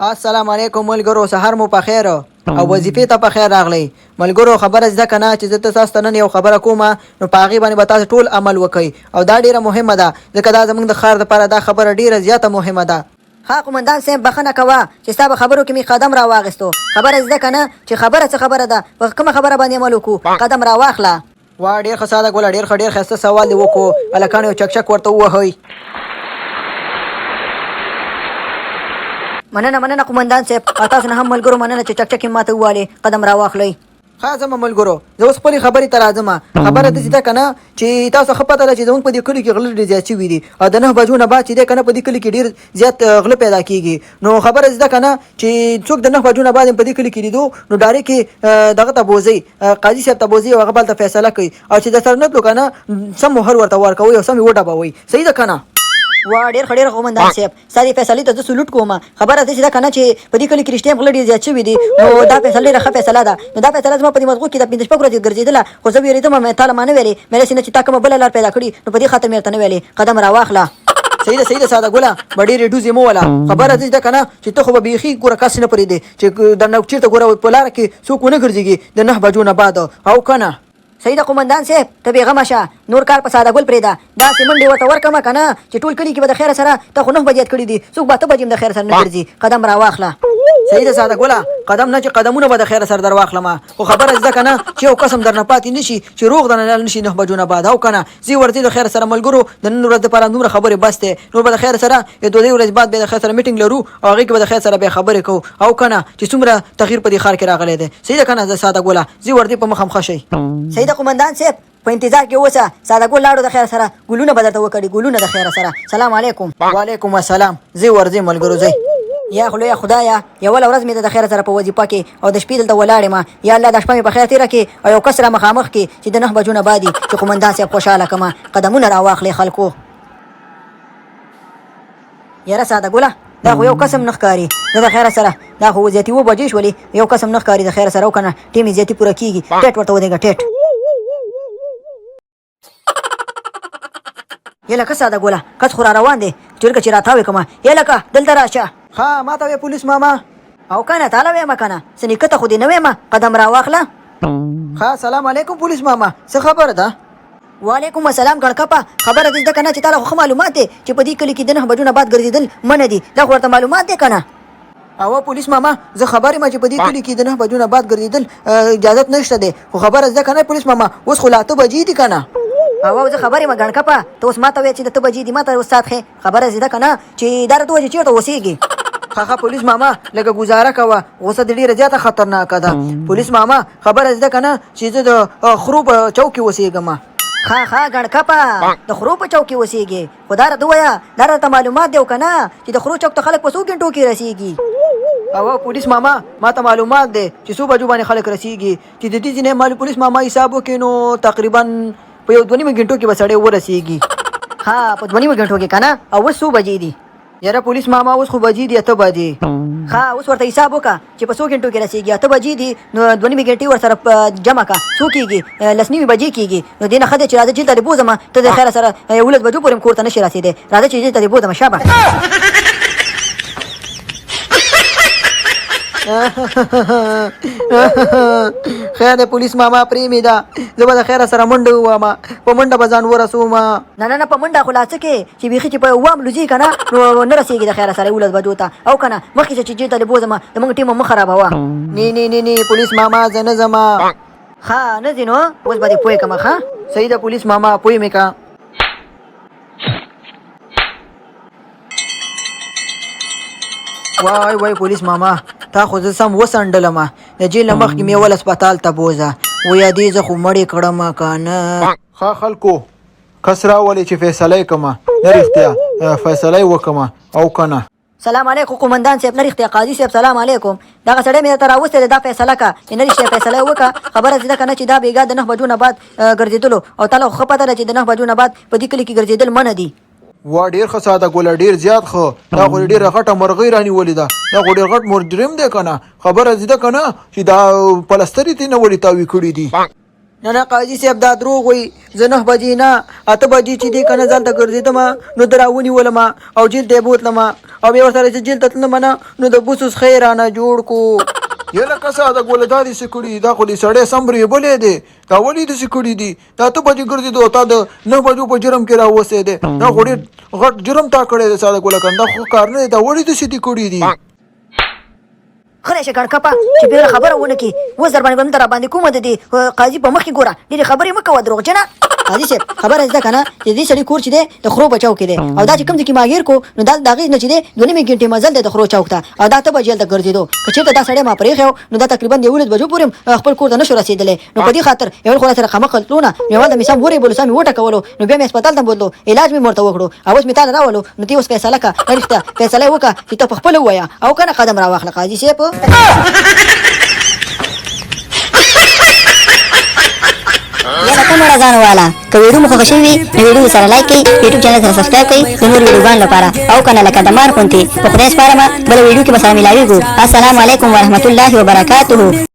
السلام علیکم ملګرو، سهار مو په خیر او وظیفې ته په خیر راغلی. ملګرو خبره زده که نه چې زه تاسو ته نن یو خبره کوم، نو په هغې باندې به تاسو ټول عمل وکئ او دا ډېره مهمه ده، ځکه دا زموږ د ښار دپاره دا خبره ډېره زیاته مهمه ده. ها قمندان صاحب بخښنه کوه چې ستا په خبرو کې مې قدم را واخیستو. خبره زده که نه چې خبره څه خبره ده، په کومه خبره باندې عمل وکړو، قدم را واخله. وا ډېر ښه ساده ګله، ډېر ښه ډېر ښایسته سوال دې وکړو. هلکانو یو چکچک ورته ووهئ. مننه قمندان صاحب، او تاسو نه هم ملګرو مننه چې چکچکې ماته ووالې، قدم را واخلئ. ښه ځمه ملګرو، زه اوس خپلې خبرې ته راځم. خبره داسې ده که نه چې تاسو ښه پته ده چې زموږ په دې کلي کې غله ډېر زیات شوي دي، او د 9 بجو نه بعد چې دی که نه په دې کلي کې ډېر زیات غله پیدا کېږي. نو خبره زده که نه چې څوک د 9 بجو نه بعد په دې کلي کې لیدو، نو ډایرکټ یې دغه ته بوځئ، قاضي صاحب ته بوځئ او هغه به هلته فیصله کوي، او چې درسره نه تلو که نه سم مهر ورته ورکوئ او سم یې وډبوئ. صحیح ده که نه؟ وا ډېر ښه ډېر قمندان صاحب، ستا دې فیصلې ته زه سلوټ کوم. خبره داسې ده که نه چې په دې کلي کې رښتیا هم غله ډېر زیات شوي دي، نو دا فیصله ډېره ښه فیصله ده. نو دا فیصله زما په دې مغزو کې د 5 شپږ ورځې ګرځېدله، خو زه وېرېدم، تا له ما نه ویلې، مې داسې نه چې تا کومه بله لار پیدا کړي، نو په دې خاطر مې ورته نه ویلې. قدم را واخله. صحیح ده ساده ګله، به ډېرې ډوزې مه وله. خبره داسې ده که نه چې ته خو به بیخي ګوره کس نه پرېږدې چې درنه چېرته ګوره په لاره کې څوک ونه ګرځېږي د 9 بجو نه بعد، او که نه؟ صحیح ده قمندان صاحب، ته بېغمه شه، نور کار په ساده ګل پرېږده. داسې منډې ورته ورکړمه که نه چې ټول کلي کې به د خیره سره ته خو 9 بجې کړي دي، څوک به 8 بجې هم د خیر سره نه ګرځي. قدم را واخله. صحیح ده ساده ګله، قدم نه چې قدمونه به د خیره سره در واخلم. خو خبره زده که نه چې یو قسم درنه پاتې نه شي چې روغ درنه نه شي 9 بجو نه بعد، او که نه؟ ځي ورځې د خیر سره ملګرو، د نن ورځ دپاره دومره خبرې بس دی. نور به د خیر سره د 2 ورځې بعد به د خیر سره میټینګ لرو او هغې کې به د خیر سره بیا خبرې کوو، او که نه چې څومره تغییر په دې ښار کې راغلی دی. صحیح ده که نه ساده ګله؟ ځي ورځې په مخه مخه شئ. صحیح ده قمندان صاحب، په انتظار کې اوسه. ساده ګل لاړو د خیر سره، ګلونه به درته وکړي، ګلونه د خیر سره. سلام علیکم. وعلیکم السلام. ځئ ورځئ ملګرو ځئ. یا خدای خدایا، یوله ورځ مې د خیر سره په وظیفه کې او د شپې دلته ولاړ یم. یا الله دا شپه مې په خیر تېره کړي او یو کس را مخامخ کړي چې د 9 بجو نه بعد چې قمندان صاحب خوشحاله کړمه. قدمونه را واخلې خلکو. یاره ساده ګله، دا خو یو قسم نه ښکاري د خیر سره، دا خو زیاتې 7 بجې شولې، یو قسم نه ښکاري د خیر سره، او که نه ټیم یې زیاتې پوره کېږي. ټیټ ورته ودرېږه ټیټ. یا لکه ساده ګوله، کس خو را روان دی، چرګه چې راتاوې کړمه. یا لکه دلته راشه. ها ما ته وې پولیس ماما، او که نه تاله ویمه که نه، څه نیکه ته خو دې نه ویمه. قدم را واخله. ها سلام علیکم پولیس ماما، څه خبره ده؟ وعلیکم السلام ګڼکپه، خبره دې زده که نه چې تا له خو ښه معلومات دی چې په دې کلي کې د 9 بجو نه بعد ګرځېدل منع دي، دا خو ورته معلومات دی که نه؟ او پولیس ماما زه خبر یم چې په دې کلي کې د 9 بجو نه بعد ګرځېدل اجازت نشته دی، خو خبره زده که نه پولیس ماما، اوس خو لا 8 بجې دي که نه؟ او زه خبر یم ګڼکپه، ته اوس ما ته وایې چې د 8 بجې دي، ما ته اوس ساعت ښې. خبره زده که نه چې دا راته ووایه چې چېرته اوسېږي. ښه پولیس ماما لږه ګزاره کوه، غوسه دې ډېره زیاته خطرناکه ده. پولیس ماما خبره زده که نه چې زه د خرو په چوک کې اوسېږم. ښه ګڼکپه، د خرو په چوک کې اوسېږي، خو دا راته ووایه، دا راته معلومات دی او که نه چې د خرو چوک ته خلک په څو ګنټو کې رسېږي. او پولیس ماما ما ته معلومات دی چې څو بجو باندې خلک رسېږي، چې د دې ځینې پولیس ماما حساب وکړي نو تقریبا په یو 2 غنټو کې به سړی ورسېږي. ها په 2 غنټو کې که نه؟ او اوس څو بجې دي؟ یاره پولیس ماما اوس خو بجې دي 8 بجې. ښه اوس ورته حساب وکړه چې په څو غنټو کې رسېږي. 8 بجې دي نو 2 غنټې ورسره جمع کړه، څو کېږي؟ 10 بجې کېږي. نو دې نه ښه دی چې راځه جیل ته دې بوځم، ته د خیره سره 11 بجو پورې هم کور ته نه شي رسېدی. راځه چې جیل ته دې بوځم. شابه خیر دی پولیس ماما پرېمې ده، زه به د خیره سره منډه ووهم، په منډه به ځان ورسوم. نه په منډه خو لا څه کې چې بیخي چې په وام لوځي که نه نو نه رسېږي د خیره سره 11 بجو ته، او که نه مخکې چې جیل ته دې بوځم د موږ ټیم مه خرابوه. نه پولیس ماما زه نه ځم. ښه نه ځې نو اوس به دې پوه کړم. ښه صحیح ده پولیس ماما پوه مې که. وای پولیس ماما تا خو زه سم وسنډلم، د جیل نه مخکې مې ول هسپتال ته بوځه، ویا دې زه خو مړې کړم که نه؟ ښه خلکو کس راولئ چې فیصله یې کړمه، نه رښتیا فیصله یې وکړمه، او که نه؟ سلام علیکم قمندان صاحب. نه رښتیا قاضي صاحب سلام علیکم. دغه سړی مې درته راوستی دی، دا فیصله که چې نه رښتیا فیصله یې وکړه. خبره زده که نه چې دا بېګا د 9 بجو نه بعد ګرځېدلو، او تا له خو ښه پته ده چې د 9 بجو نه بعد په دې کلي کې ګرځېدل منع دي. وا ډېر ښه ساده ګوله، ډېر زیات ښه. دا خو ډېره غټه مرغۍ رانیولې ده، دا خو ډېر غټ مجرم دی که نه؟ خبره زده که نه چې دا پلستر یې ترېنه ولې تاوې کړي دي. نه قاضي صاحب دا دروغ وایي زه 9 بجې نه 8 بجې چې دی که نه ځان ته ګرځېدم نو ده راونیولم او جیل ته یې بوتلم او بیا ورسره چې جیل ته تلم نه نو د بوسوس خی رانه جوړ کو. یله کسه دا ګوله دا داسې کړي دا خو دې سړی سم برېبلی دی دا ولې داسې کړي دي دا 8 بجې ګرځېدو تا د 9 بجو په جرم کې راوستی دی دا خو ډېر غټ جرم تا کړی دی ساده ګوله کن دا خو کار نه دی دا ولې داسې دي کړي دي. خره شه کړکپه چې بېله خبره ونه کړي اوس در باندې به نه راباندې کومه د دې قاضي په مخ کې ګوره ډېرې خبرې مه کوه دروغجنه. قاضي صاحب خبره زده که نه چې دې سړي کور چې دی د خرو په چوک کې دی او دا چې کوم ځای کې ماهیر کو نو دا د هغې نه چې دی 2 نیمې ګنټې مزل دی د خرو چوک ته او دا 8 بجې هلته ګرځېدو که چېرته دا سړی ما پرېښی نو دا تقریبا د 11 بجو پورې خپل کور ته نه شو رسېدلی نو په دې خاطر یو خو راسره خمقل تلو نه مې هلته مې سم ورېبلو سم مې وټکولو نو بیا مې هسپتال ته بوتلو علاج مې ورته وکړو او اوس مې تاله راولو نو ته اوس فیصله که رښتیا فیصله یې وکړه چې ته په خپله ووایه او که نه قدم راواخله قاضي صاحب. یا کوم ځان والا که ویډیو مو خوښ وي نو ویډیو سره لایک کړئ یوټیوب چینل سره سبسکرایب کړئ د نور ویډیوګانو لپاره او کنه لکه د مار غوندې په خدای سپارم بل ویډیو کې به سره ملاویږو. السلام علیکم ورحمت الله وبرکاته.